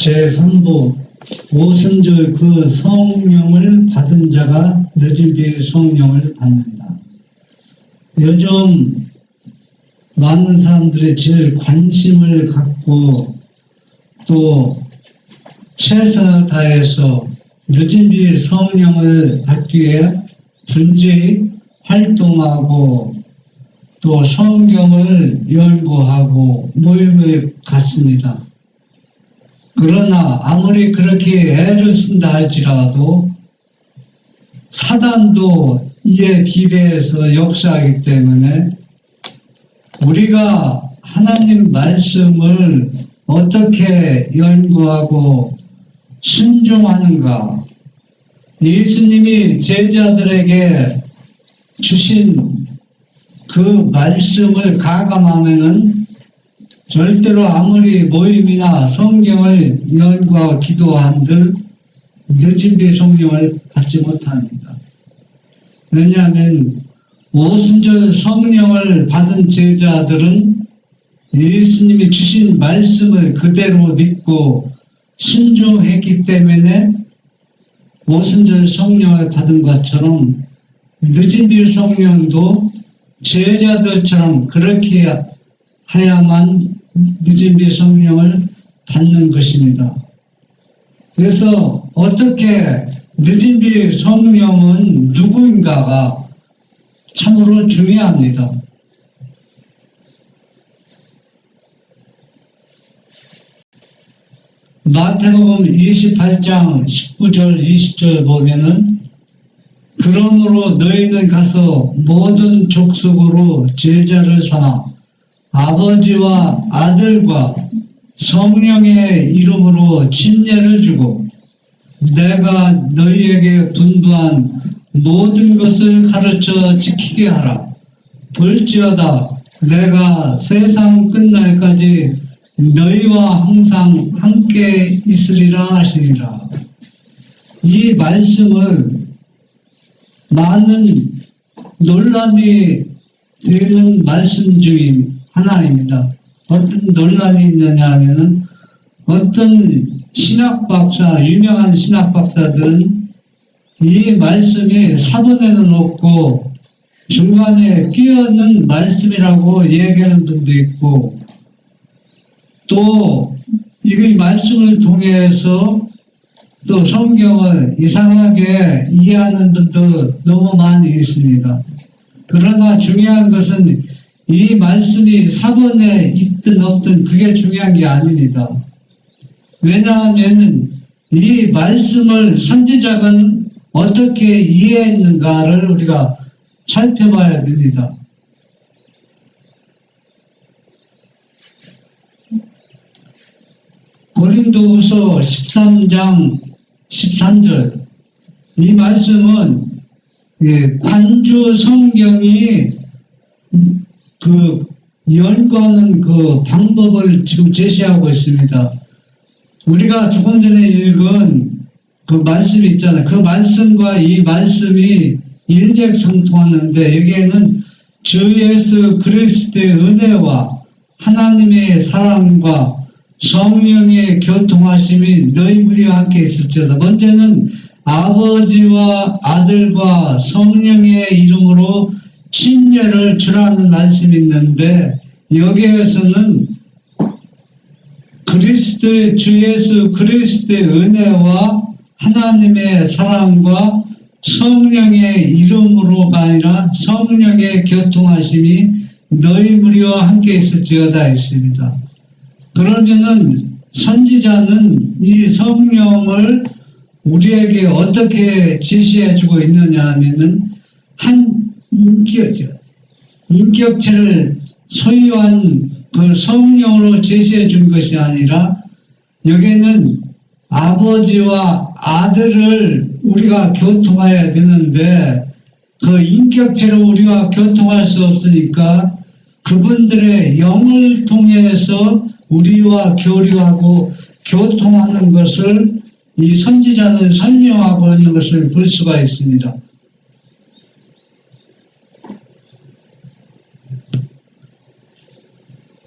제3부 오순절 그 성령을 받은 자가 늦은 비의 성령을 받는다. 요즘 많은 사람들이 제일 관심을 갖고 또 최선을 다해서 늦은 비의 성령을 받기 위해 분주히 활동하고 또 성경을 연구하고 모임을 갖습니다. 그러나 아무리 그렇게 애를 쓴다 할지라도 사단도 이에 비례해서 역사하기 때문에 우리가 하나님 말씀을 어떻게 연구하고 순종하는가, 예수님이 제자들에게 주신 그 말씀을 가감하면은 절대로 아무리 모임이나 성경을 연구하고 기도한들 늦은 비 성령을 받지 못합니다. 왜냐하면 오순절 성령을 받은 제자들은 예수님이 주신 말씀을 그대로 믿고 순종했기 때문에 오순절 성령을 받은 것처럼 늦은 비 성령도 제자들처럼 그렇게 해야만 늦은 비 성령을 받는 것입니다. 그래서 어떻게 늦은 비 성령은 누구인가가 참으로 중요합니다. 마태복음 28장 19절 20절 보면은 그러므로 너희는 가서 모든 족속으로 제자를 삼아 아버지와 아들과 성령의 이름으로 침례를 주고 내가 너희에게 분부한 모든 것을 가르쳐 지키게 하라. 볼지어다 내가 세상 끝날까지 너희와 항상 함께 있으리라 하시니라. 이 말씀을 많은 논란이 되는 말씀 중에 하나입니다. 어떤 논란이 있느냐 하면은 어떤 유명한 신학 박사들은 이 말씀이 사본에는 없고 중간에 끼어있는 말씀이라고 얘기하는 분도 있고 또 이 말씀을 통해서 또 성경을 이상하게 이해하는 분도 너무 많이 있습니다. 그러나 중요한 것은 이 말씀이 사본에 있든 없든 그게 중요한 게 아닙니다. 왜냐하면 이 말씀을 선지자는 어떻게 이해했는가를 우리가 살펴봐야 됩니다. 고린도후서 13장 13절 이 말씀은 관주 성경이 그 연구하는 그 방법을 지금 제시하고 있습니다. 우리가 조금 전에 읽은 그 말씀이 있잖아요. 그 말씀과 이 말씀이 일맥상통하는데 여기에는 주 예수 그리스도의 은혜와 하나님의 사랑과 성령의 교통하심이 너희 우리와 함께 있을지어다. 먼저는 아버지와 아들과 성령의 이름으로 침례를 주라는 말씀이 있는데 여기에서는 주 예수 그리스도의 은혜와 하나님의 사랑과 성령의 이름으로가 아니라 성령의 교통하심이 너희 무리와 함께 있을지어다 했습니다. 그러면은 선지자는 이 성령을 우리에게 어떻게 제시해주고 있느냐 하면은 한 인격체를 소유한 그 성령으로 제시해 준 것이 아니라 여기는 아버지와 아들을 우리가 교통해야 되는데 그 인격체로 우리가 교통할 수 없으니까 그분들의 영을 통해서 우리와 교류하고 교통하는 것을 이 선지자는 설명하고 있는 것을 볼 수가 있습니다.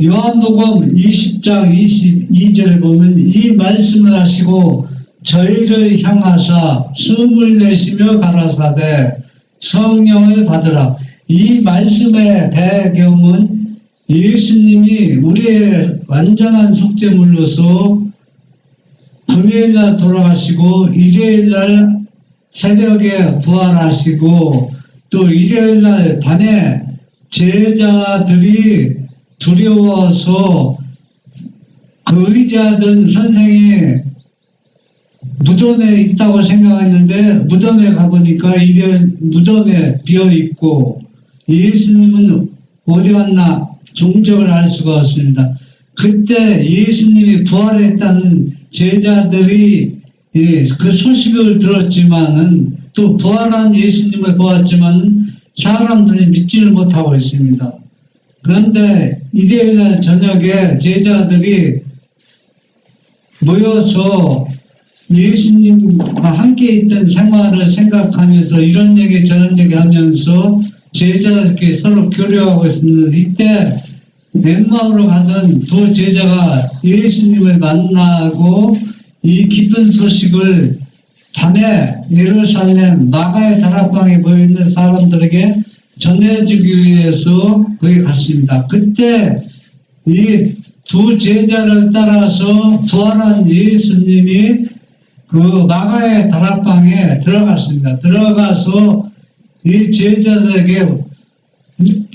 요한복음 20장 22절에 보면 이 말씀을 하시고 저희를 향하사 숨을 내쉬며 가라사대 성령을 받으라. 이 말씀의 배경은 예수님이 우리의 완전한 속죄물로서 금요일날 돌아가시고 일요일날 새벽에 부활하시고 또 일요일날 밤에 제자들이 두려워서 그 의지하던 선생이 무덤에 있다고 생각했는데 무덤에 가보니까 이게 무덤에 비어있고 예수님은 어디 갔나 종적을 알 수가 없습니다. 그때 예수님이 부활했다는 제자들이 그 소식을 들었지만은 또 부활한 예수님을 보았지만 사람들이 믿지를 못하고 있습니다. 그런데 일요일 저녁에 제자들이 모여서 예수님과 함께 있던 생활을 생각하면서 이런 얘기 저런 얘기 하면서 제자들끼리 서로 교류하고 있었는데 이때 엠마오로 가던 두 제자가 예수님을 만나고 이 기쁜 소식을 밤에 예루살렘 마가의 다락방에 모여있는 사람들에게 전해주기 위해서 거기 갔습니다. 그때 이 두 제자를 따라서 부활한 예수님이 그 마가의 다락방에 들어갔습니다. 들어가서 이 제자들에게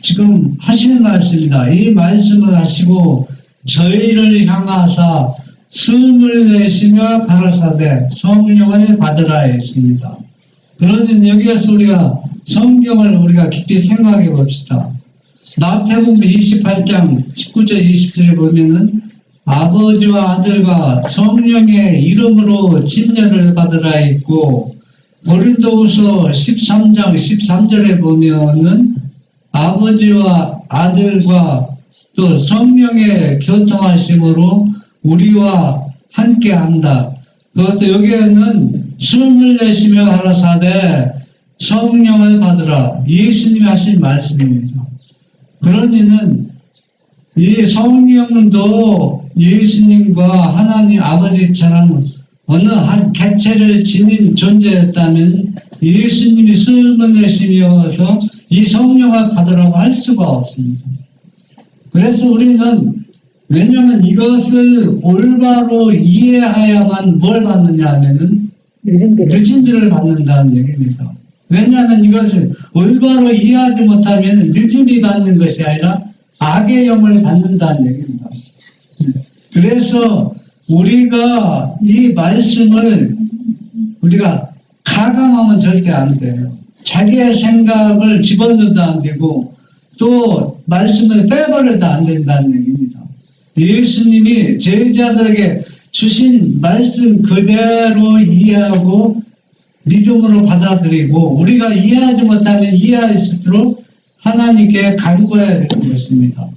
지금 하시는 말씀입니다. 이 말씀을 하시고 저희를 향하사 숨을 내쉬며 가라사대 성령을 받으라 했습니다. 그러면 여기에서 우리가 성경을 우리가 깊이 생각해 봅시다. 마태복음 28장 19절 20절에 보면은 아버지와 아들과 성령의 이름으로 침례를 받으라 했고 고린도후서 13장 13절에 보면은 아버지와 아들과 또 성령의 교통하심으로 우리와 함께 한다. 그것도 여기에는 숨을 내쉬며 가라사대 성령을 받으라. 예수님이 하신 말씀입니다. 그러니는 이 성령도 예수님과 하나님 아버지처럼 어느 한 개체를 지닌 존재였다면 예수님이 숨을 내쉬면서 이 성령을 받으라고 할 수가 없습니다. 그래서 우리는 왜냐하면 이것을 올바로 이해해야만 뭘 받느냐 하면은 늦은 들을 받는다는 얘기입니다. 왜냐하면 이것을 올바로 이해하지 못하면 늦음이 받는 것이 아니라 악의 영을 받는다는 얘기입니다. 그래서 우리가 이 말씀을 우리가 가감하면 절대 안 돼요. 자기의 생각을 집어넣어도 안 되고 또 말씀을 빼버려도 안 된다는 얘기입니다. 예수님이 제자들에게 주신 말씀 그대로 이해하고 믿음으로 받아들이고 우리가 이해하지 못하면 이해할 수 있도록 하나님께 간구해야 되는 것입니다.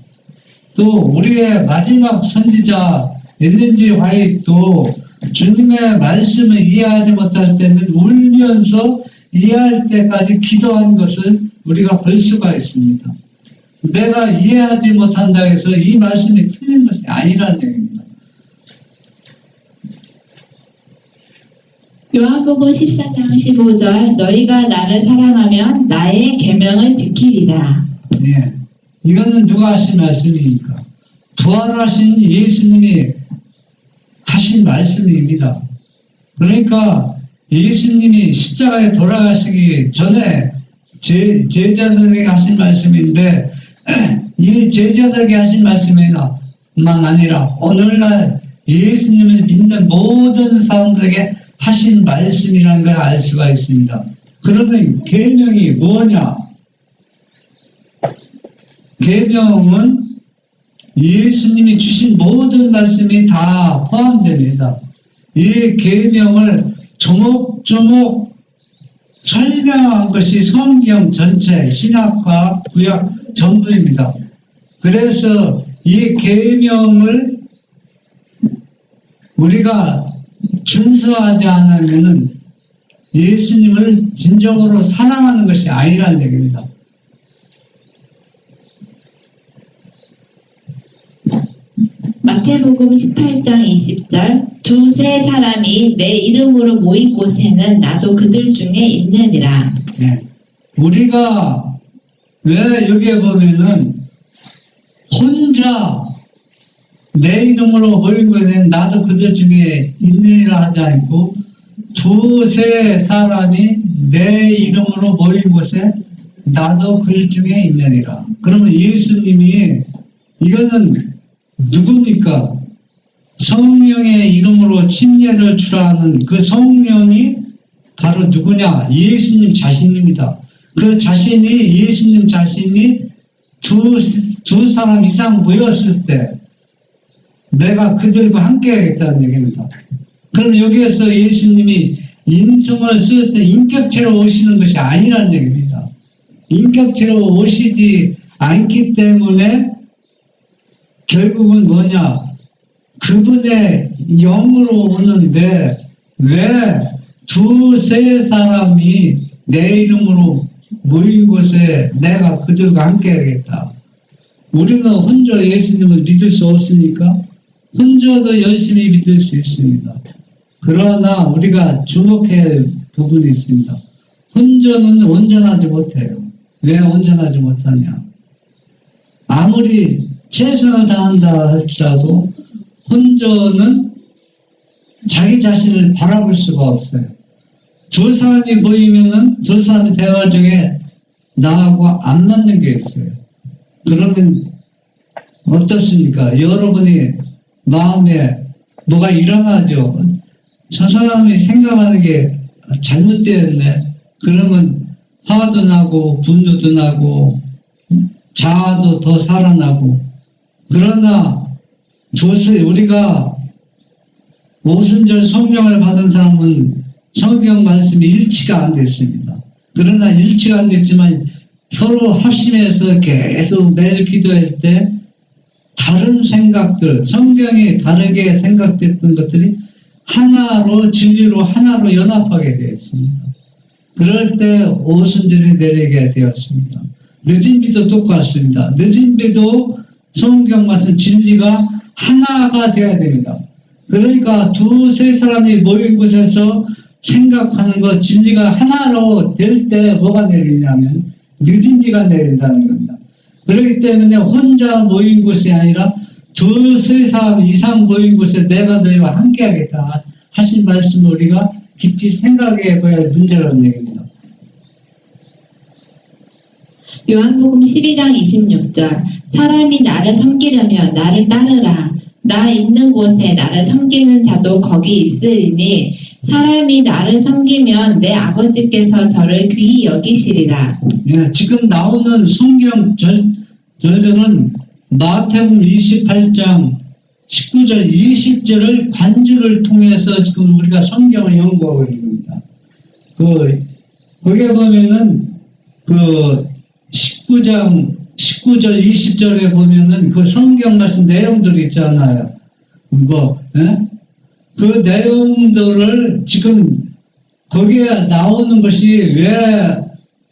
또 우리의 마지막 선지자 엘렌지 화이트도 주님의 말씀을 이해하지 못할 때는 울면서 이해할 때까지 기도한 것을 우리가 볼 수가 있습니다. 내가 이해하지 못한다 해서 이 말씀이 틀린 것이 아니라는 얘기입니다. 요한복음 14장 15절 너희가 나를 사랑하면 나의 계명을 지키리라. 네, 이거는 누가 하신 말씀입니까? 부활하신 예수님이 하신 말씀입니다. 그러니까 예수님이 십자가에 돌아가시기 전에 제자들에게 하신 말씀인데 이 제자들에게 하신 말씀만 아니라 오늘날 예수님을 믿는 모든 사람들에게 하신 말씀이라는 걸 알 수가 있습니다. 그러면 계명이 뭐냐? 계명은 예수님이 주신 모든 말씀이 다 포함됩니다. 이 계명을 조목조목 설명한 것이 성경 전체, 신약과 구약 전부입니다. 그래서 이 계명을 우리가 준수하지 않으면 예수님을 진정으로 사랑하는 것이 아니라는 얘기입니다. 마태복음 18장 20절 두세 사람이 내 이름으로 모인 곳에는 나도 그들 중에 있느니라. 예. 우리가 왜 여기에 보면은 혼자 내 이름으로 모인 곳에는 나도 그들 중에 있느니라 하지 않고 두세 사람이 내 이름으로 모인 곳에 나도 그들 중에 있느니라. 그러면 예수님이 이거는 누굽니까? 성령의 이름으로 침례를 주라는 그 성령이 바로 누구냐? 예수님 자신입니다. 그 자신이, 예수님 자신이 두 사람 이상 모였을 때 내가 그들과 함께 하겠다는 얘기입니다. 그럼 여기에서 예수님이 인성을 쓸 때 인격체로 오시는 것이 아니라는 얘기입니다. 인격체로 오시지 않기 때문에 결국은 뭐냐? 그분의 영으로 오는데 왜 두세 사람이 내 이름으로 모인 곳에 내가 그들과 함께 하겠다. 우리는 혼자 예수님을 믿을 수 없으니까 혼자도 열심히 믿을 수 있습니다. 그러나 우리가 주목해야 할 부분이 있습니다. 혼자는 온전하지 못해요. 왜 온전하지 못하냐? 아무리 최선을 다한다 할지라도 혼자는 자기 자신을 바라볼 수가 없어요. 두 사람이 모이면은 두 사람의 대화 중에 나하고 안 맞는 게 있어요. 그러면 어떻습니까? 여러분이 마음에 뭐가 일어나죠. 저 사람이 생각하는 게 잘못되었네. 그러면 화도 나고 분노도 나고 자아도 더 살아나고. 그러나 우리가 오순절 성령을 받은 사람은 성경 말씀이 일치가 안 됐습니다. 그러나 일치가 안 됐지만 서로 합심해서 계속 매일 기도할 때 다른 생각들, 성경이 다르게 생각됐던 것들이 하나로, 진리로 하나로 연합하게 되었습니다. 그럴 때 오순절이 내리게 되었습니다. 늦은 비도 똑같습니다. 늦은 비도 성경 말씀 진리가 하나가 되어야 됩니다. 그러니까 두세 사람이 모인 곳에서 생각하는 것, 진리가 하나로 될 때 뭐가 내리냐면 늦은 비가 내린다는 겁니다. 그렇기 때문에 혼자 모인 곳이 아니라 두세 사람 이상 모인 곳에 내가 너희와 함께 하겠다 하신 말씀을 우리가 깊이 생각해 봐야 할 문제라는 얘기입니다. 요한복음 12장 26절 사람이 나를 섬기려면 나를 따르라. 나 있는 곳에 나를 섬기는 자도 거기 있으리니 사람이 나를 섬기면 내 아버지께서 저를 귀히 여기시리라. 예, 지금 나오는 성경 절들은 마태복음 28장 19절 20절을 관주를 통해서 지금 우리가 성경을 연구하고 있는 겁니다. 거기에 보면은 19장 19절 20절에 보면은 그 성경 말씀 내용들이 있잖아요. 그 내용들을 지금 거기에 나오는 것이 왜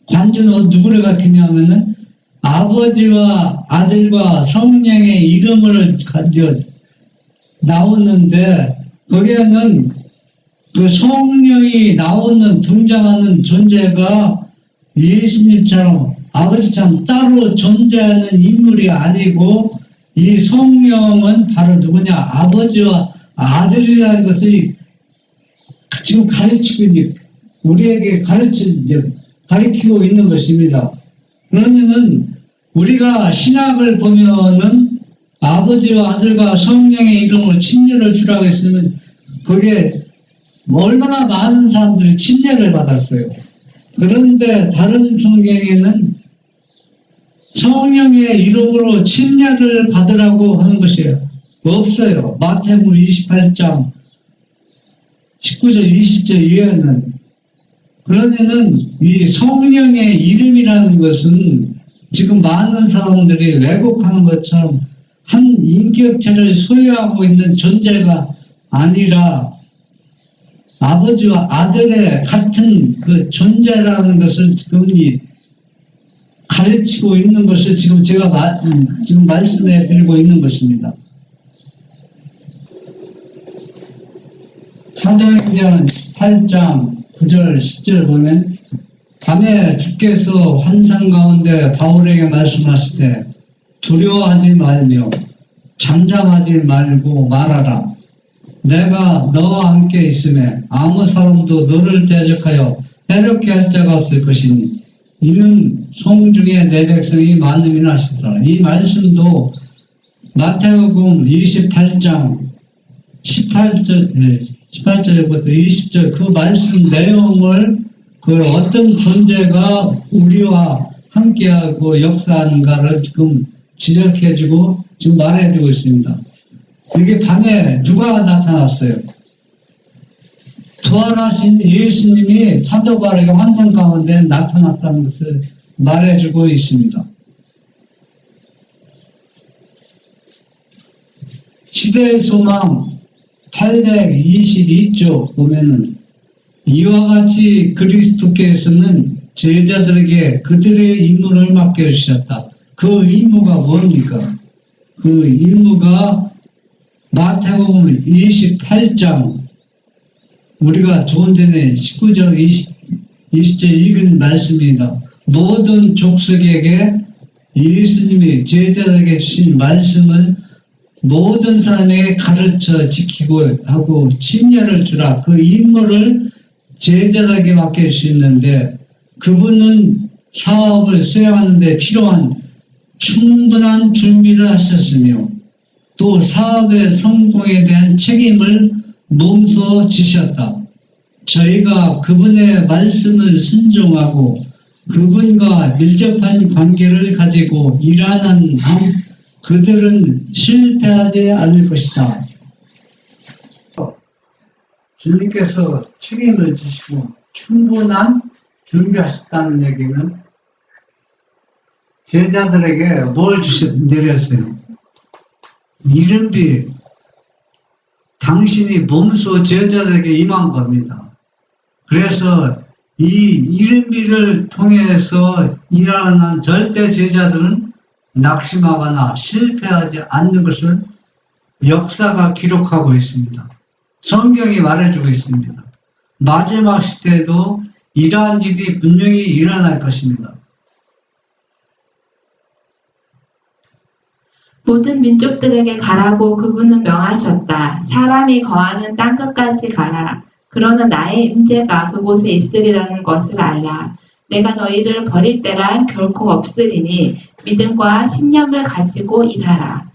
관주는 누구를 가리키냐면은 아버지와 아들과 성령의 이름을 가지고 나오는데 거기에는 그 성령이 나오는 등장하는 존재가 예수님처럼 아버지처럼 따로 존재하는 인물이 아니고 이 성령은 바로 누구냐? 아버지와 아들이라는 것을 지금 가르치고 있는, 우리에게 가르치고 있는 것입니다. 그러면은 우리가 신학을 보면은 아버지와 아들과 성령의 이름으로 침례를 주라고 했으면 거기에 얼마나 많은 사람들이 침례를 받았어요. 그런데 다른 성경에는 성령의 이름으로 침례를 받으라고 하는 것이 없어요. 마태복음 28장 19절 20절 이하는. 그러면은 이 성령의 이름이라는 것은 지금 많은 사람들이 왜곡하는 것처럼 한 인격체를 소유하고 있는 존재가 아니라 아버지와 아들의 같은 그 존재라는 것을 지금 가르치고 있는 것을 지금 제가 지금 말씀해 드리고 있는 것입니다. 사도행전 8장 9절 10절 보면 밤에 주께서 환상 가운데 바울에게 말씀하실 때 두려워하지 말며 잠잠하지 말고 말하라. 내가 너와 함께 있음에 아무 사람도 너를 대적하여 해롭게 할 자가 없을 것이니 이는 송중에 내 백성이 많음이나 하시더라. 이 말씀도 마태복음 28장 18절부터 20절 그 말씀 내용을 그 어떤 존재가 우리와 함께하고 역사하는가를 지금 지적해주고 지금 말해주고 있습니다. 이게 밤에 누가 나타났어요? 부활하신 예수님이 사도 바울에게 환상 가운데 나타났다는 것을 말해주고 있습니다. 시대의 소망 822쪽 보면은 이와 같이 그리스도께서는 제자들에게 그들의 임무를 맡겨주셨다. 그 임무가 뭡니까? 그 임무가 마태복음 28장 우리가 좋은 데는 19절 20절 읽은 말씀입니다. 모든 족속에게 예수님이 제자들에게 주신 말씀을 모든 사람에게 가르쳐 지키고 하고 침례를 주라. 그 임무를 제자들에게 맡겨주셨는데 그분은 사업을 수행하는 데 필요한 충분한 준비를 하셨으며 또 사업의 성공에 대한 책임을 몸소 지셨다. 저희가 그분의 말씀을 순종하고 그분과 밀접한 관계를 가지고 일하는 한 그들은 실패하지 않을 것이다. 주님께서 책임을 지시고 충분한 준비하셨다는 얘기는 제자들에게 뭘 내렸어요? 이른비 당신이 몸소 제자들에게 임한 겁니다. 그래서 이 이른비를 통해서 일하는 절대 제자들은 낙심하거나 실패하지 않는 것을 역사가 기록하고 있습니다. 성경이 말해주고 있습니다. 마지막 시대에도 이러한 일이 분명히 일어날 것입니다. 모든 민족들에게 가라고 그분은 명하셨다. 사람이 거하는 땅끝까지 가라. 그러나 나의 임재가 그곳에 있으리라는 것을 알라. 내가 너희를 버릴 때란 결코 없으리니 믿음과 신념을 가지고 일하라.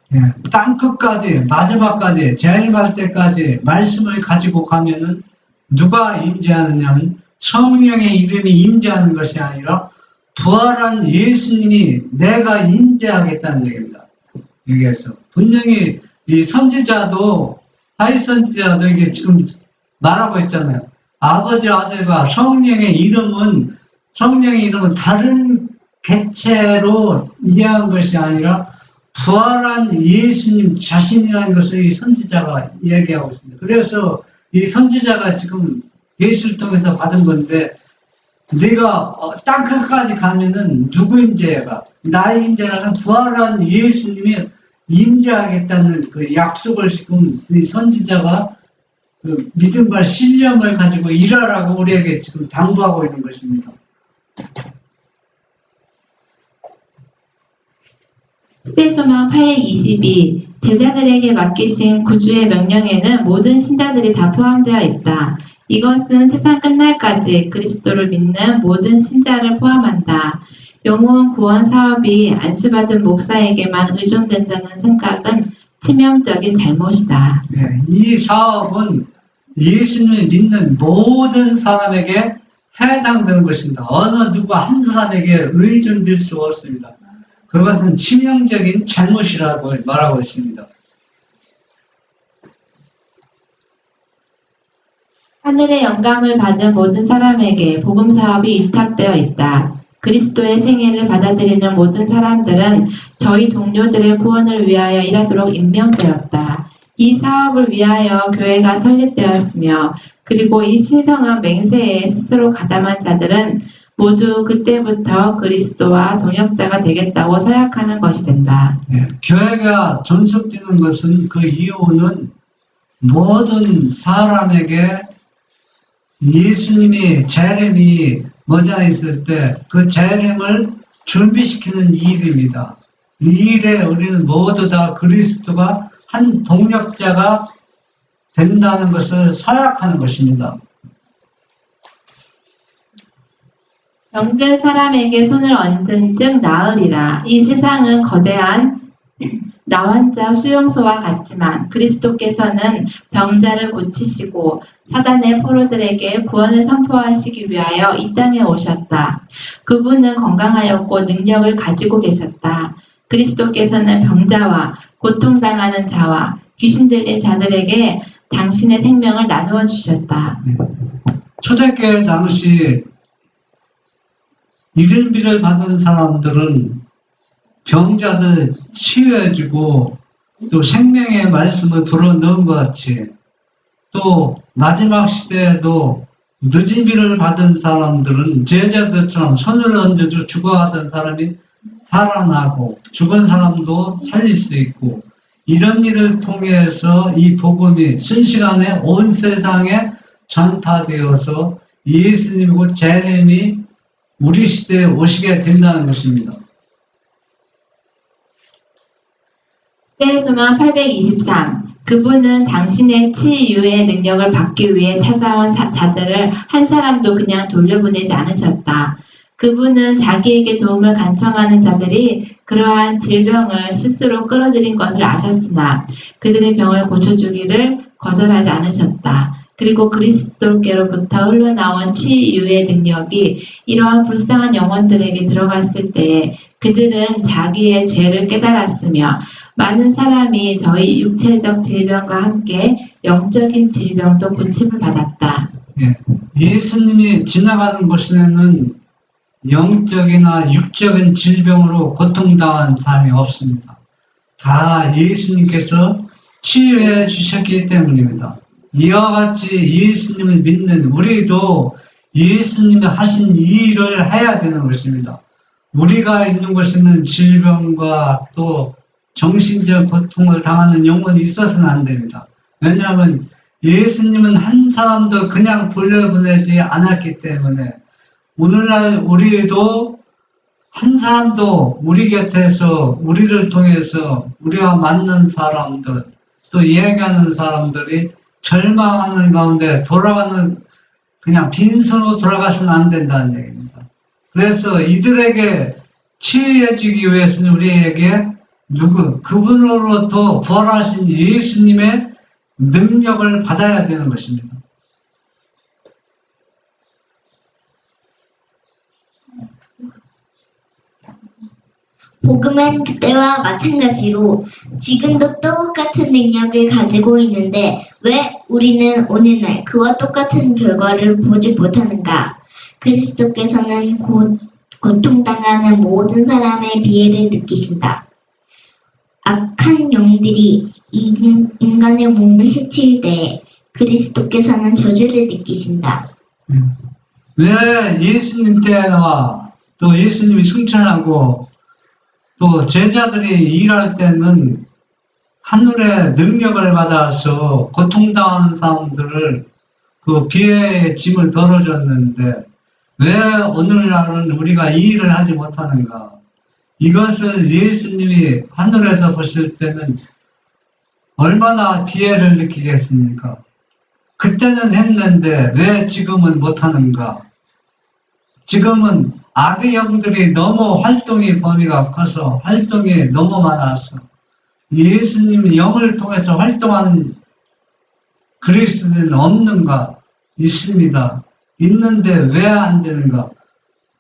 땅끝까지 마지막까지 제일 갈 때까지 말씀을 가지고 가면은 누가 임재하느냐면 성령의 이름이 임재하는 것이 아니라 부활한 예수님이 내가 임재하겠다는 얘기입니다. 여기에서 분명히 이 선지자도 하이 선지자도 이게 지금 말하고 있잖아요. 아버지 아들과 성령의 이름은 다른 객체로 이해한 것이 아니라 부활한 예수님 자신이라는 것을 이 선지자가 얘기하고 있습니다. 그래서 이 선지자가 지금 예수를 통해서 받은 건데 네가 땅끝까지 가면은 누구 임재가 나의 임재라는 부활한 예수님이 임재하겠다는 그 약속을 지금 이 선지자가 그 믿음과 신념을 가지고 일하라고 우리에게 지금 당부하고 있는 것입니다. 시대소망 822 제자들에게 맡기신 구주의 명령에는 모든 신자들이 다 포함되어 있다. 이것은 세상 끝날까지 그리스도를 믿는 모든 신자를 포함한다. 영혼 구원 사업이 안수받은 목사에게만 의존된다는 생각은 치명적인 잘못이다. 네, 이 사업은 예수님을 믿는 모든 사람에게 해당되는 것입니다. 어느 누구 한 사람에게 의존될 수 없습니다. 그것은 치명적인 잘못이라고 말하고 있습니다. 하늘의 영감을 받은 모든 사람에게 복음 사업이 위탁되어 있다. 그리스도의 생애를 받아들이는 모든 사람들은 저희 동료들의 구원을 위하여 일하도록 임명되었다. 이 사업을 위하여 교회가 설립되었으며 그리고 이 신성한 맹세에 스스로 가담한 자들은 모두 그때부터 그리스도와 동역자가 되겠다고 서약하는 것이 된다. 네, 교회가 존속되는 것은 그 이유는 모든 사람에게 예수님이 재림이 머져 있을 때 그 재림을 준비시키는 일입니다. 이 일에 우리는 모두 다 그리스도가 한 동력자가 된다는 것을 서약하는 것입니다. 병든 사람에게 손을 얹은 즉 나으리라. 이 세상은 거대한 나환자 수용소와 같지만 그리스도께서는 병자를 고치시고 사단의 포로들에게 구원을 선포하시기 위하여 이 땅에 오셨다. 그분은 건강하였고 능력을 가지고 계셨다. 그리스도께서는 병자와 고통당하는 자와 귀신 들린 자들에게 당신의 생명을 나누어 주셨다. 초대교회 당시 이른비를 받은 사람들은 병자들 치유해주고 또 생명의 말씀을 불어넣은 것 같이 또 마지막 시대에도 늦은 비를 받은 사람들은 제자들처럼 손을 얹어줘 죽어가던 사람이 살아나고 죽은 사람도 살릴 수 있고 이런 일을 통해서 이 복음이 순식간에 온 세상에 전파되어서 예수님이고 재림이 우리 시대에 오시게 된다는 것입니다. 시대의 소망 823. 그분은 당신의 치유의 능력을 받기 위해 찾아온 자들을 한 사람도 그냥 돌려보내지 않으셨다. 그분은 자기에게 도움을 간청하는 자들이 그러한 질병을 스스로 끌어들인 것을 아셨으나 그들의 병을 고쳐주기를 거절하지 않으셨다. 그리고 그리스도께로부터 흘러나온 치유의 능력이 이러한 불쌍한 영혼들에게 들어갔을 때에 그들은 자기의 죄를 깨달았으며 많은 사람이 저희 육체적 질병과 함께 영적인 질병도 고침을 받았다. 예수님이 지나가는 곳에는 영적이나 육적인 질병으로 고통당한 사람이 없습니다. 다 예수님께서 치유해 주셨기 때문입니다. 이와 같이 예수님을 믿는 우리도 예수님이 하신 이 일을 해야 되는 것입니다. 우리가 있는 곳에는 질병과 또 정신적 고통을 당하는 영혼이 있어서는 안 됩니다. 왜냐하면 예수님은 한 사람도 그냥 돌려보내지 않았기 때문에 오늘날 우리도 한 사람도 우리 곁에서 우리를 통해서 우리와 만난 사람들 또 이야기하는 사람들이 절망하는 가운데 돌아가는 그냥 빈손으로 돌아가서는 안 된다는 얘기입니다. 그래서 이들에게 치유해 주기 위해서는 우리에게 그분으로부터 부활하신 예수님의 능력을 받아야 되는 것입니다. 복음은 그때와 마찬가지로 지금도 똑같은 능력을 가지고 있는데 왜 우리는 오늘날 그와 똑같은 결과를 보지 못하는가? 그리스도께서는 고통당하는 모든 사람의 비애를 느끼신다. 악한 영들이 인간의 몸을 해칠 때 그리스도께서는 저주를 느끼신다. 왜 예수님 때와 또 예수님이 승천하고 또 제자들이 일할 때는 하늘의 능력을 받아서 고통당하는 사람들을 그 비애의 짐을 덜어줬는데 왜 오늘날은 우리가 이 일을 하지 못하는가? 이것을 예수님이 하늘에서 보실 때는 얼마나 비애를 느끼겠습니까? 그때는 했는데 왜 지금은 못하는가? 지금은 악의 영들이 너무 활동의 범위가 커서 활동이 너무 많아서 예수님 영을 통해서 활동하는 그리스도는 없는가? 있습니다. 있는데 왜 안 되는가?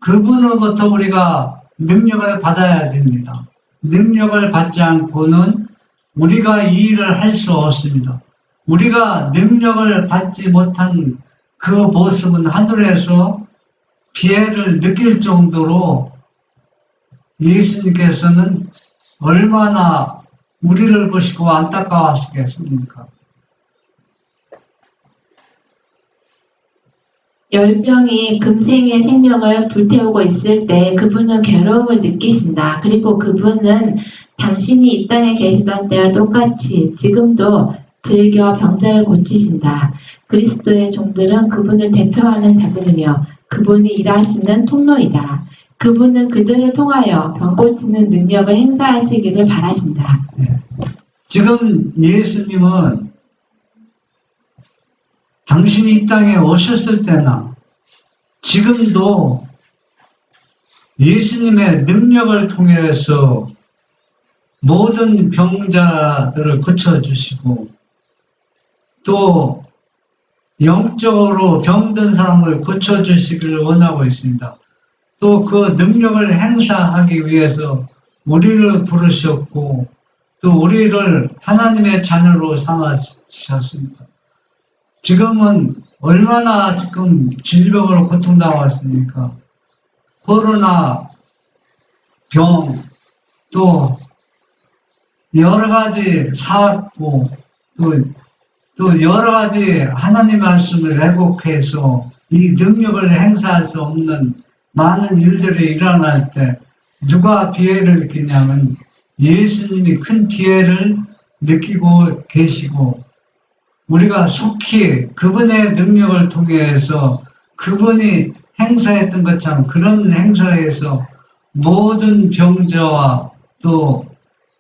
그분으로부터 우리가 능력을 받아야 됩니다. 능력을 받지 않고는 우리가 이 일을 할 수 없습니다. 우리가 능력을 받지 못한 그 모습은 하늘에서 비애를 느낄 정도로 예수님께서는 얼마나 우리를 보시고 안타까워하시겠습니까? 열병이 금생의 생명을 불태우고 있을 때 그분은 괴로움을 느끼신다. 그리고 그분은 당신이 이 땅에 계시던 때와 똑같이 지금도 즐겨 병자를 고치신다. 그리스도의 종들은 그분을 대표하는 자들이며 그분이 일하시는 통로이다. 그분은 그들을 통하여 병 고치는 능력을 행사하시기를 바라신다. 지금 예수님은 당신이 이 땅에 오셨을 때나 지금도 예수님의 능력을 통해서 모든 병자들을 고쳐주시고 또 영적으로 병든 사람을 고쳐주시기를 원하고 있습니다. 또 그 능력을 행사하기 위해서 우리를 부르셨고 또 우리를 하나님의 자녀로 삼으셨습니다. 지금은 얼마나 지금 질병으로 고통당하고 있습니까? 코로나 병, 또 여러 가지 사고, 또 여러 가지 하나님의 말씀을 왜곡해서 이 능력을 행사할 수 없는 많은 일들이 일어날 때 누가 피해를 느끼냐면 예수님이 큰 피해를 느끼고 계시고 우리가 속히 그분의 능력을 통해서 그분이 행사했던 것처럼 그런 행사에서 모든 병자와 또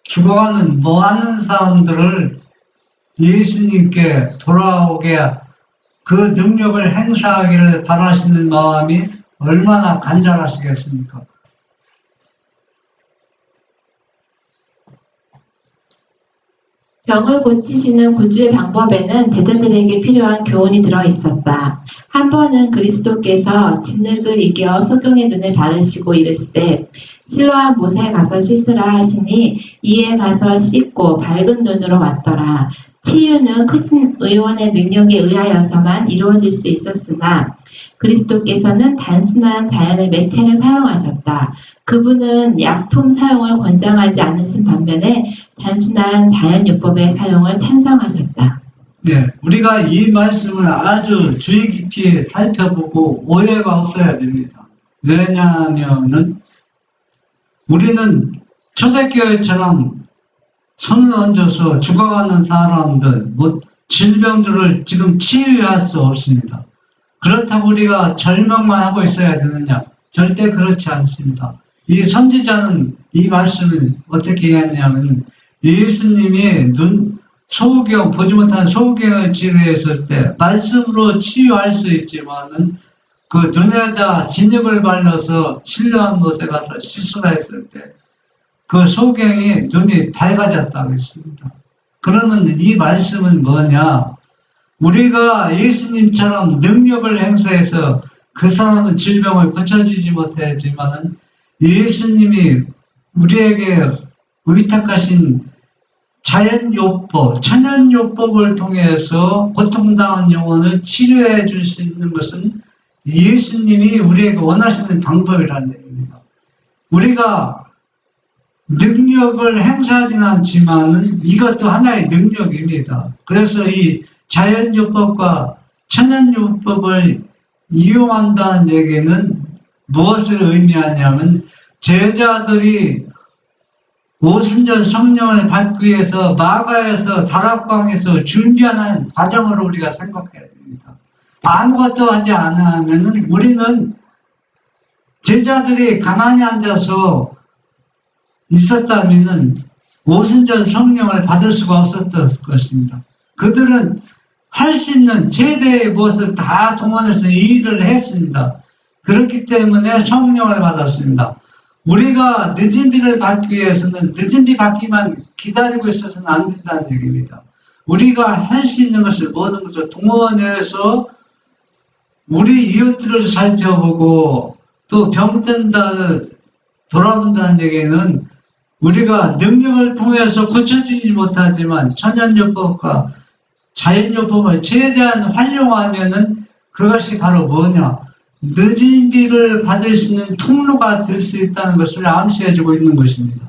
죽어가는 많은 사람들을 예수님께 돌아오게 그 능력을 행사하기를 바라시는 마음이 얼마나 간절하시겠습니까? 병을 고치시는 구주의 방법에는 제자들에게 필요한 교훈이 들어 있었다. 한 번은 그리스도께서 진흙을 이겨 소경의 눈을 바르시고 이르시되 실로암 못에 가서 씻으라 하시니 이에 가서 씻고 밝은 눈으로 왔더라. 치유는 크신 의원의 능력에 의하여서만 이루어질 수 있었으나 그리스도께서는 단순한 자연의 매체를 사용하셨다. 그분은 약품 사용을 권장하지 않으신 반면에 단순한 자연요법의 사용을 찬성하셨다. 네, 우리가 이 말씀을 아주 주의 깊이 살펴보고 오해가 없어야 됩니다. 왜냐하면은 우리는 초대교회처럼 손을 얹어서 죽어가는 사람들, 질병들을 지금 치유할 수 없습니다. 그렇다고 우리가 절망만 하고 있어야 되느냐? 절대 그렇지 않습니다. 이 선지자는 이 말씀을 어떻게 했냐면 예수님이 소경, 보지 못한 소경을 치료했을 때 말씀으로 치유할 수 있지만은 그 눈에다 진흙을 발라서 실로암 못에 가서 씻으라 했을 때 그 소경이 눈이 밝아졌다고 했습니다. 그러면 이 말씀은 뭐냐? 우리가 예수님처럼 능력을 행사해서 그 사람은 질병을 고쳐주지 못했지만은 예수님이 우리에게 의탁하신 자연요법, 천연요법을 통해서 고통당한 영혼을 치료해 줄 수 있는 것은 예수님이 우리에게 원하시는 방법이라는 얘기입니다. 우리가 능력을 행사하지는 않지만은 이것도 하나의 능력입니다. 그래서 이 자연요법과 천연요법을 이용한다는 얘기는 무엇을 의미하냐면 제자들이 오순절 성령을 받기 위해서 마가에서 다락방에서 준비하는 과정으로 우리가 생각해야 됩니다. 아무것도 하지 않으면 우리는 제자들이 가만히 앉아서 있었다면 오순절 성령을 받을 수가 없었던 것입니다. 그들은 할 수 있는 최대의 무엇을 다 동원해서 이 일을 했습니다. 그렇기 때문에 성령을 받았습니다. 우리가 늦은 비를 받기 위해서는 늦은 비 받기만 기다리고 있어서는 안 된다는 얘기입니다. 우리가 할 수 있는 것을 모든 것을 동원해서 우리 이웃들을 살펴보고 또 병든다를 돌아본다는 얘기는 우리가 능력을 통해서 고쳐주지 못하지만 천연요법과 자연요법을 최대한 활용하면은 그것이 바로 뭐냐? 늦은 비를 받을 수 있는 통로가 될 수 있다는 것을 암시해주고 있는 것입니다.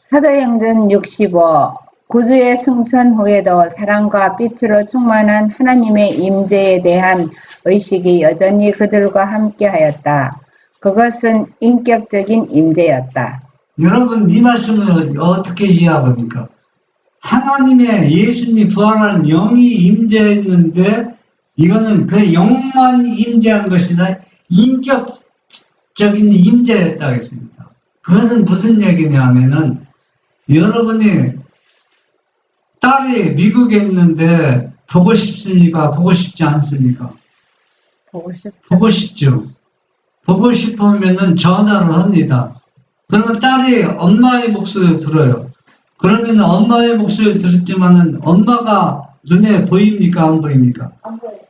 사도행전 65 구주의 승천 후에도 사랑과 빛으로 충만한 하나님의 임재에 대한 의식이 여전히 그들과 함께하였다. 그것은 인격적인 임재였다. 여러분 이 말씀을 어떻게 이해합니까? 하나님의 예수님 부활한 영이 임재했는데 이거는 그 영만 임재한 것이나 인격적인 임재였다고 했습니다. 그것은 무슨 얘기냐면은 여러분이 딸이 미국에 있는데 보고 싶습니까? 보고 싶지 않습니까? 보고 싶죠. 보고 싶으면은 전화를 합니다. 그러면 딸이 엄마의 목소리를 들어요. 그러면 엄마의 목소리를 들었지만은 엄마가 눈에 보입니까? 안 보입니까?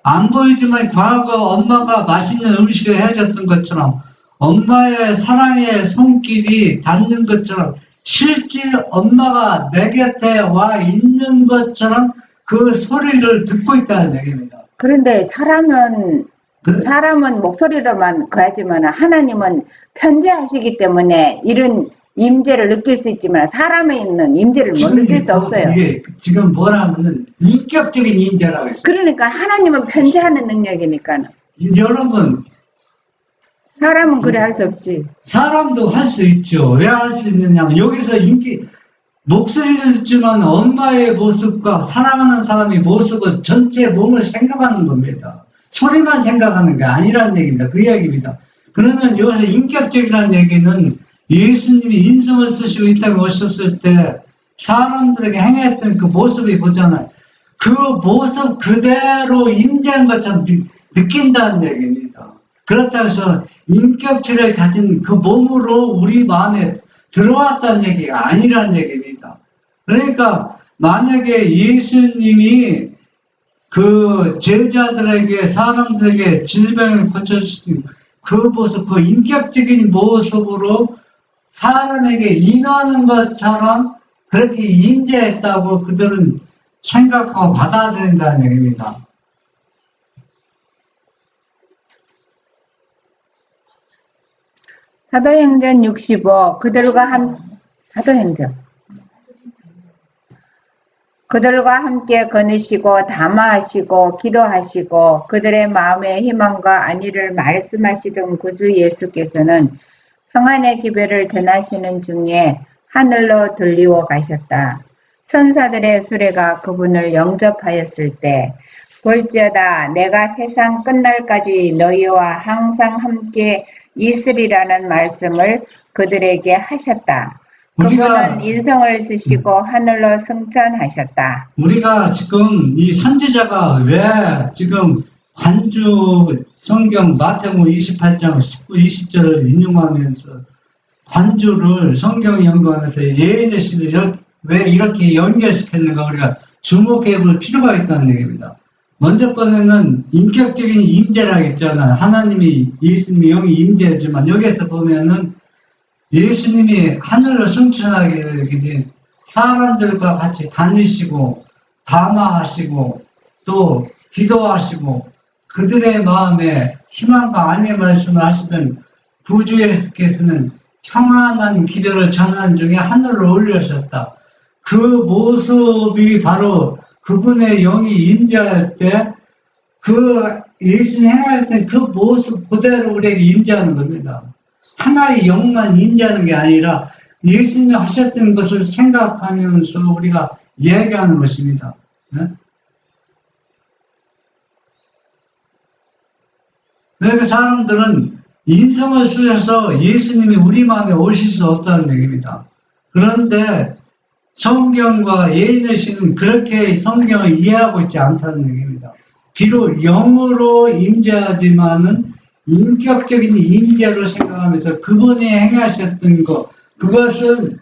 안 보이지만 과거 엄마가 맛있는 음식을 해줬던 것처럼 엄마의 사랑의 손길이 닿는 것처럼 실제 엄마가 내 곁에 와 있는 것처럼 그 소리를 듣고 있다는 얘기입니다. 그런데 사람은 목소리로만 그하지만 하나님은 편재하시기 때문에 이런 임재를 느낄 수 있지만 사람에 있는 임재를 못 느낄 수 없어요. 이게 지금 뭐라면은 인격적인 임재라고 했어요. 그러니까 하나님은 편재하는 능력이니까 여러분 사람은 그래 할 수 없지. 사람도 할 수 있죠. 왜 할 수 있느냐면 여기서 목소리도 듣지만 엄마의 모습과 사랑하는 사람의 모습을 전체 몸을 생각하는 겁니다. 소리만 생각하는 게 아니라는 얘기입니다. 그 이야기입니다. 그러면 여기서 인격적이라는 얘기는 예수님이 인성을 쓰시고 이 땅에 오셨을 때 사람들에게 행했던 그 모습이 보잖아요. 그 모습 그대로 임재한 것처럼 느낀다는 얘기입니다. 그렇다고 해서 인격체를 가진 그 몸으로 우리 마음에 들어왔다는 얘기가 아니라는 얘기입니다. 그러니까 만약에 예수님이 그 제자들에게 사람들에게 질병을 고쳐주신 그 모습, 그 인격적인 모습으로 사람에게 인하는 것처럼 그렇게 임재했다고 그들은 생각하고 받아들인다는 얘기입니다. 사도행전 65 그들과 함께 거느시고 담화하시고 기도하시고 그들의 마음의 희망과 안위를 말씀하시던 구주 예수께서는 평안의 기별을 전하시는 중에 하늘로 들리워 가셨다. 천사들의 수레가 그분을 영접하였을 때 볼지어다 내가 세상 끝날까지 너희와 항상 함께 있으리라는 말씀을 그들에게 하셨다. 그분은 인성을 쓰시고 하늘로 승천하셨다. 우리가 지금 이 선지자가 왜 지금 관주 성경 마태복음 28장 19, 20절을 인용하면서 관주를 성경에 연구하면서 예언의 시를 왜 이렇게 연결시켰는가 우리가 주목해 볼 필요가 있다는 얘기입니다. 먼저 거는 인격적인 임재라고 했잖아요. 하나님이 예수님이 영이 임재했지만 여기에서 보면은 예수님이 하늘로 승천하게 된 사람들과 같이 다니시고 담화하시고 또 기도하시고 그들의 마음에 희망과 안의 말씀을 하시던 구주 예수께서는 평안한 기별을 전하는 중에 하늘로 올려셨다. 그 모습이 바로 그분의 영이 임재할 때 그 예수님 행할 때 그 모습 그대로 우리에게 임재하는 겁니다. 하나의 영만 임재하는 게 아니라 예수님이 하셨던 것을 생각하면서 우리가 얘기하는 것입니다. 네? 그러니까 사람들은 인성을 쓰셔서 예수님이 우리 마음에 오실 수 없다는 얘기입니다. 그런데 성경과 예언의 시는 그렇게 성경을 이해하고 있지 않다는 얘기입니다. 비록 영으로 임재하지만은 인격적인 임재로 생각하면서 그분이 행하셨던 것, 그것은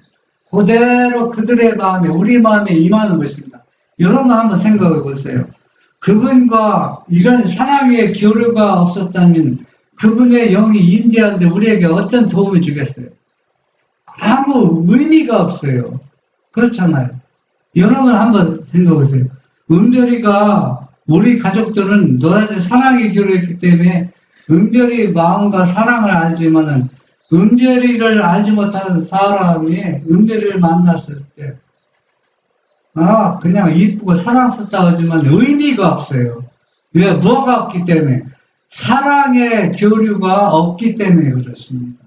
그대로 그들의 마음에, 우리 마음에 임하는 것입니다. 여러분 한번 생각해 보세요. 그분과 이런 사랑의 교류가 없었다면 그분의 영이 임재하는데 우리에게 어떤 도움을 주겠어요? 아무 의미가 없어요. 그렇잖아요. 여러분 한번 생각해 보세요. 은별이가 우리 가족들은 너한테 사랑의 교류했기 때문에 은별이 마음과 사랑을 알지만은 은별이를 알지 못하는 사람이 은별이를 만났을 때 그냥 이쁘고 사랑스럽다고 하지만 의미가 없어요. 왜? 뭐가 없기 때문에 사랑의 교류가 없기 때문에 그렇습니다.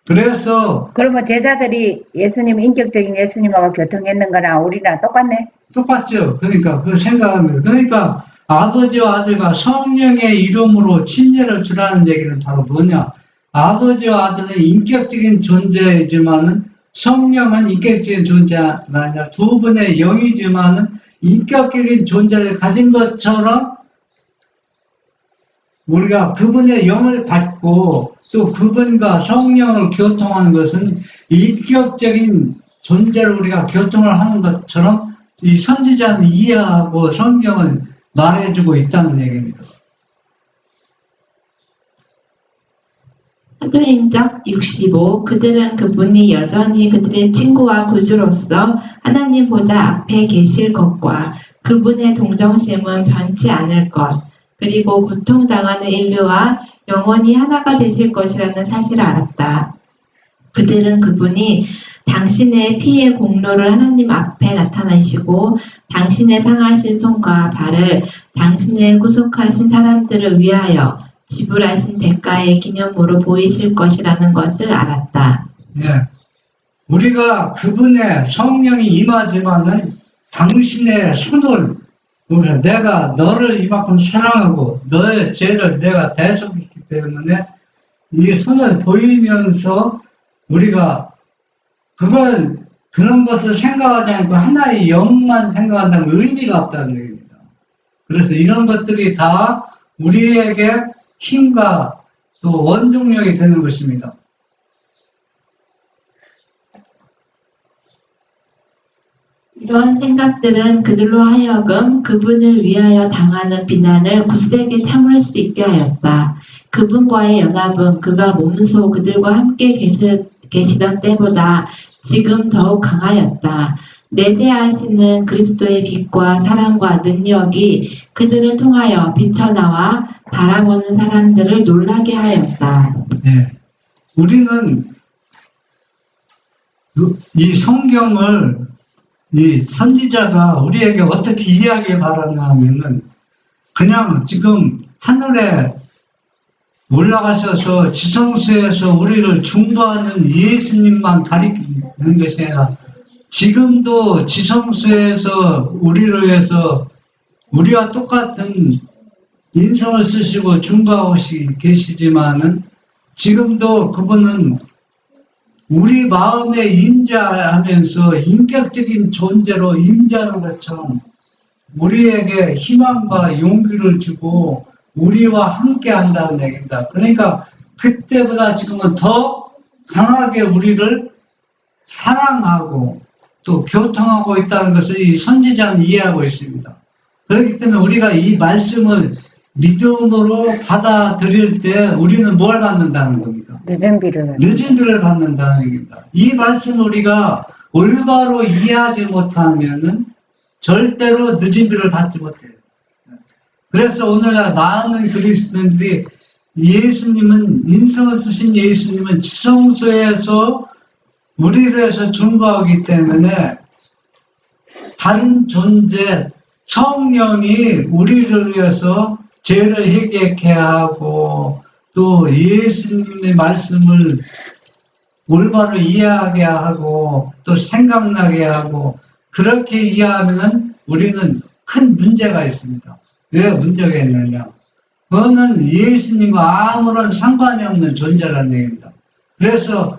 그래서 그러면 제자들이 예수님, 인격적인 예수님하고 교통했는 거나 우리랑 똑같네? 똑같죠. 그러니까 그 생각합니다. 그러니까 아버지와 아들과 성령의 이름으로 침례를 주라는 얘기는 바로 뭐냐? 아버지와 아들은 인격적인 존재이지만은 성령은 인격적인 존재가 아니라 두 분의 영이지만은 인격적인 존재를 가진 것처럼 우리가 그분의 영을 받고 또 그분과 성령을 교통하는 것은 인격적인 존재를 우리가 교통을 하는 것처럼 이 선지자는 이해하고 성경을 말해주고 있다는 얘기입니다. 사도행적 65 그들은 그분이 여전히 그들의 친구와 구주로서 하나님 보좌 앞에 계실 것과 그분의 동정심은 변치 않을 것 그리고 고통당하는 인류와 영원히 하나가 되실 것이라는 사실을 알았다. 그들은 그분이 당신의 피의 공로를 하나님 앞에 나타내시고 당신의 상하신 손과 발을 당신의 구속하신 사람들을 위하여 지불하신 대가의 기념으로 보이실 것이라는 것을 알았다. 예. 우리가 그분의 성령이 임하지만은 당신의 손을 내가 너를 이만큼 사랑하고 너의 죄를 내가 대속했기 때문에 이 손을 보이면서 우리가 그런 것을 생각하지 않고 하나의 영만 생각한다면 의미가 없다는 얘기입니다. 그래서 이런 것들이 다 우리에게 힘과 또 원동력이 되는 것입니다. 이러한 생각들은 그들로 하여금 그분을 위하여 당하는 비난을 굳세게 참을 수 있게 하였다. 그분과의 연합은 그가 몸소 그들과 함께 계시던 때보다 지금 더욱 강하였다. 내재하시는 그리스도의 빛과 사랑과 능력이 그들을 통하여 비쳐나와 바라보는 사람들을 놀라게 하였다. 네. 우리는 이 성경을 이 선지자가 우리에게 어떻게 이해하길 바라냐 하면은 그냥 지금 하늘에 올라가셔서 지성소에서 우리를 중보하는 예수님만 가리키는 것이 아니라 지금도 지성소에서 우리를 위해서 우리와 똑같은 인성을 쓰시고 중보하고 계시지만은 지금도 그분은 우리 마음에 임재하면서 인격적인 존재로 임재하는 것처럼 우리에게 희망과 용기를 주고 우리와 함께 한다는 얘기입니다. 그러니까 그때보다 지금은 더 강하게 우리를 사랑하고 또 교통하고 있다는 것을 이 선지자는 이해하고 있습니다. 그렇기 때문에 우리가 이 말씀을 믿음으로 받아들일 때 우리는 뭘 받는다는 겁니까? 늦은 비를 받는다는 얘기입니다. 이 말씀을 우리가 올바로 이해하지 못하면은 절대로 늦은 비를 받지 못해요. 그래서 오늘날 많은 그리스도인들이 예수님은 인성을 쓰신 예수님은 지성소에서 우리를 위해서 중보하기 때문에 다른 존재 성령이 우리를 위해서 죄를 회개케 하고 또 예수님의 말씀을 올바로 이해하게 하고 또 생각나게 하고 그렇게 이해하면 우리는 큰 문제가 있습니다. 왜 문제가 있느냐? 그거는 예수님과 아무런 상관이 없는 존재라는 얘기입니다. 그래서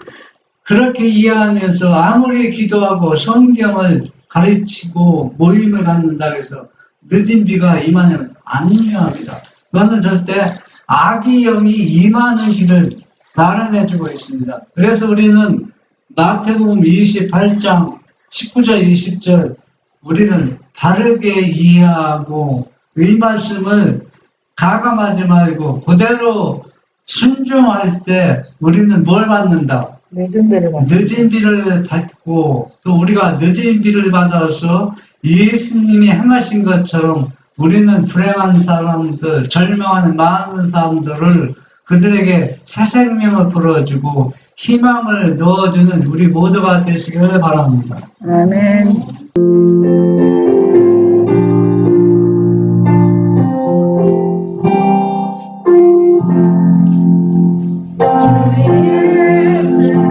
그렇게 이해하면서 아무리 기도하고 성경을 가르치고 모임을 갖는다 해서 늦은 비가 임하냐면 안 중요합니다. 그거는 절대 악의 영이 임하는 길을 마련해주고 있습니다. 그래서 우리는 마태복음 28장 19절 20절 우리는 바르게 이해하고 이 말씀을 가감하지 말고 그대로 순종할 때 우리는 뭘 받는다? 늦은 비를 받고 또 우리가 늦은 비를 받아서 예수님이 행하신 것처럼 우리는 불행한 사람들, 절망하는 많은 사람들을 그들에게 새 생명을 불어주고 희망을 넣어주는 우리 모두가 되시기를 바랍니다. 아멘. 예수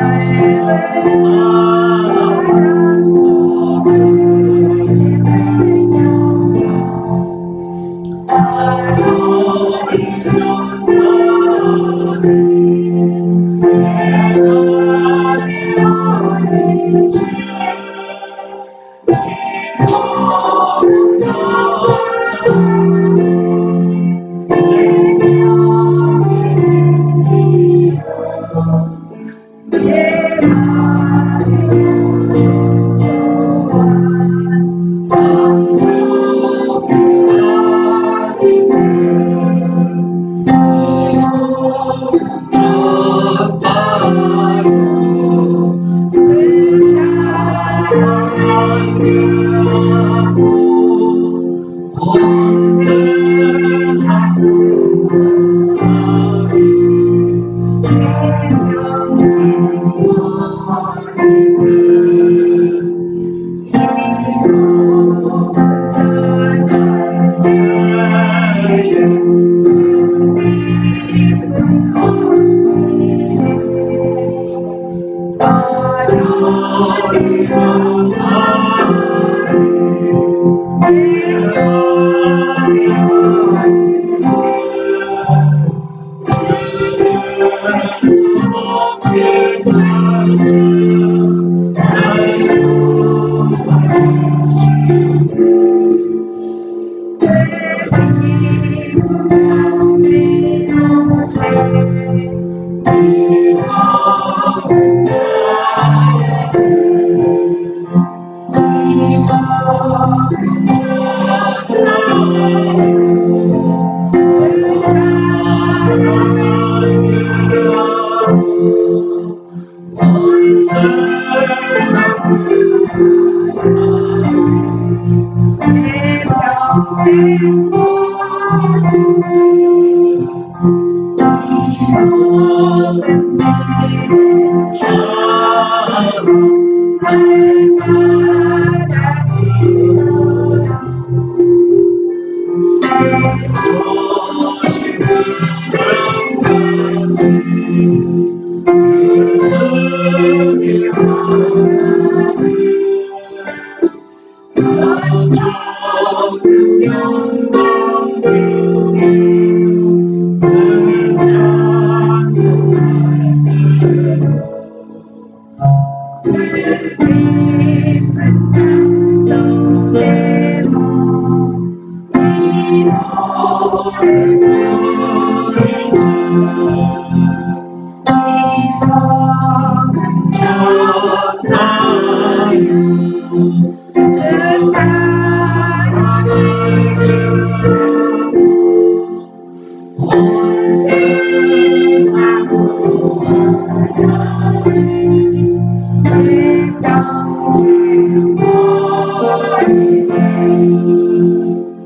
찬송되고